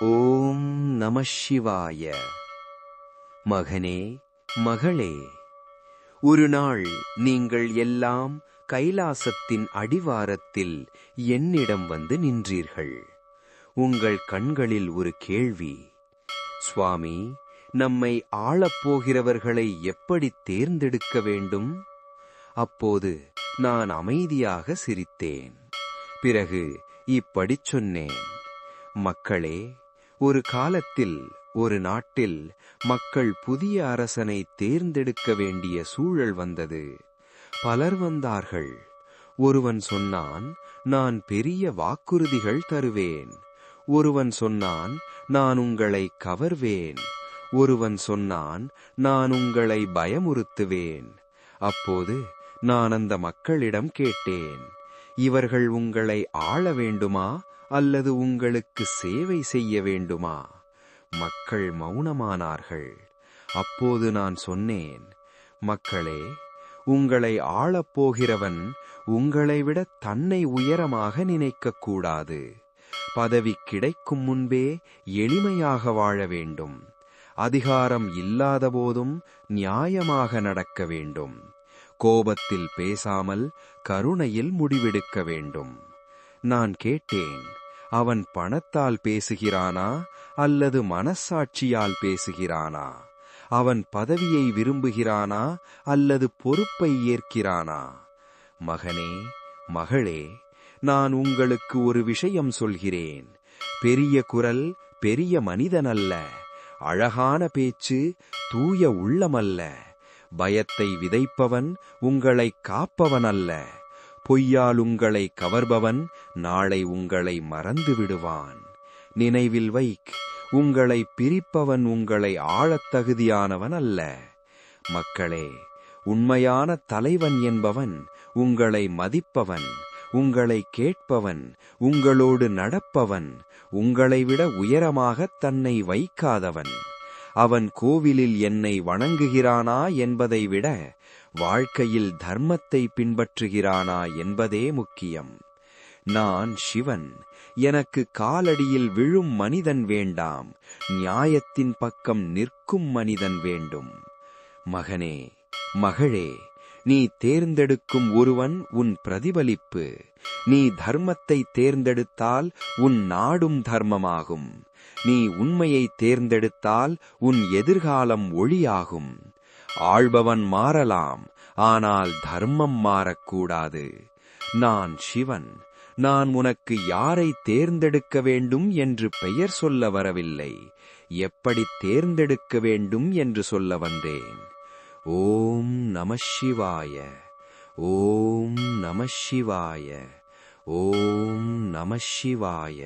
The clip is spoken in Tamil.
ஓம் நம சிவாய. மகனே, மகளே, ஒரு நாள் நீங்கள் எல்லாம் கைலாசத்தின் அடிவாரத்தில் என்னிடம் வந்து நின்றீர்கள். உங்கள் கண்களில் ஒரு கேள்வி: சுவாமி, நம்மை ஆளப்போகிறவர்களை எப்படி தேர்ந்தெடுக்க வேண்டும்? அப்போது நான் அமைதியாக சிரித்தேன். பிறகு இப்படிச் சொன்னேன்: மக்களே, ஒரு காலத்தில் ஒரு நாட்டில் மக்கள் புதிய அரசனை தேர்ந்தெடுக்க வேண்டிய சூழல் வந்தது. பலர் வந்தார்கள். ஒருவன் சொன்னான், நான் பெரிய வாக்குறுதிகள் தருவேன். ஒருவன் சொன்னான், நான் உங்களை கவர்வேன். ஒருவன் சொன்னான், நான் உங்களை பயமுறுத்துவேன். அப்போது நான் அந்த மக்களிடம் கேட்டேன், இவர்கள் உங்களை ஆள வேண்டுமா அல்லது உங்களுக்கு சேவை செய்ய வேண்டுமா? மக்கள் மௌனமானார்கள். அப்போது நான் சொன்னேன், மக்களே, உங்களை ஆளப்போகிறவன் உங்களை விட தன்னை உயரமாக நினைக்கக்கூடாது. பதவி கிடைக்கும் முன்பே எளிமையாக வாழ வேண்டும். அதிகாரம் இல்லாத போதும் நியாயமாக நடக்க வேண்டும். கோபத்தில் பேசாமல் கருணையில் முடிவெடுக்க வேண்டும். நான் கேட்டேன், அவன் பணத்தால் பேசுகிறானா அல்லது மனசாட்சியால் பேசுகிறானா? அவன் பதவியை விரும்புகிறானா அல்லது பொறுப்பை ஏற்கிறானா? மகனே, மகளே, நான் உங்களுக்கு ஒரு விஷயம் சொல்கிறேன். பெரிய குரல் பெரிய மனிதனல்ல. அழகான பேச்சு தூய உள்ளமல்ல. பயத்தை விதைப்பவன் உங்களை காப்பவனல்ல. பொய்யால் உங்களை கவர்பவன் நாளை உங்களை மறந்து விடுவான். நினைவில் வைக், உங்களை பிரிப்பவன் உங்களை ஆளத் தகுதியானவன் அல்ல. மக்களே, உண்மையான தலைவன் என்பவன் உங்களை மதிப்பவன், உங்களை கேட்பவன், உங்களோடு நடப்பவன், உங்களை விட உயரமாக தன்னை வைக்காதவன். அவன் கோவிலில் என்னை வணங்குகிறானா என்பதை விட வாழ்க்கையில் தர்மத்தை பின்பற்றுகிறானா என்பதே முக்கியம். நான் சிவன். எனக்கு காலடியில் விழும் மனிதன் வேண்டாம். நியாயத்தின் பக்கம் நிற்கும் மனிதன் வேண்டும். மகனே, மகளே, நீ தேர்ந்தெடுக்கும் ஒருவன் உன் பிரதிபலிப்பு. நீ தர்மத்தை தேர்ந்தெடுத்தால் உன் நாடும் தர்மமாகும். நீ உண்மையை தேர்ந்தெடுத்தால் உன் எதிர்காலம் ஒளியாகும். ஆள்பவன் மாறலாம், ஆனால் தர்மம் மாறக்கூடாது. நான் சிவன். நான் உனக்கு யாரை தேர்ந்தெடுக்க வேண்டும் என்று பெயர் சொல்ல வரவில்லை, எப்படி தேர்ந்தெடுக்க வேண்டும் என்று சொல்ல வந்தேன். ஓம் நம சிவாய. ஓம் நம சிவாய. ஓம் நம சிவாய.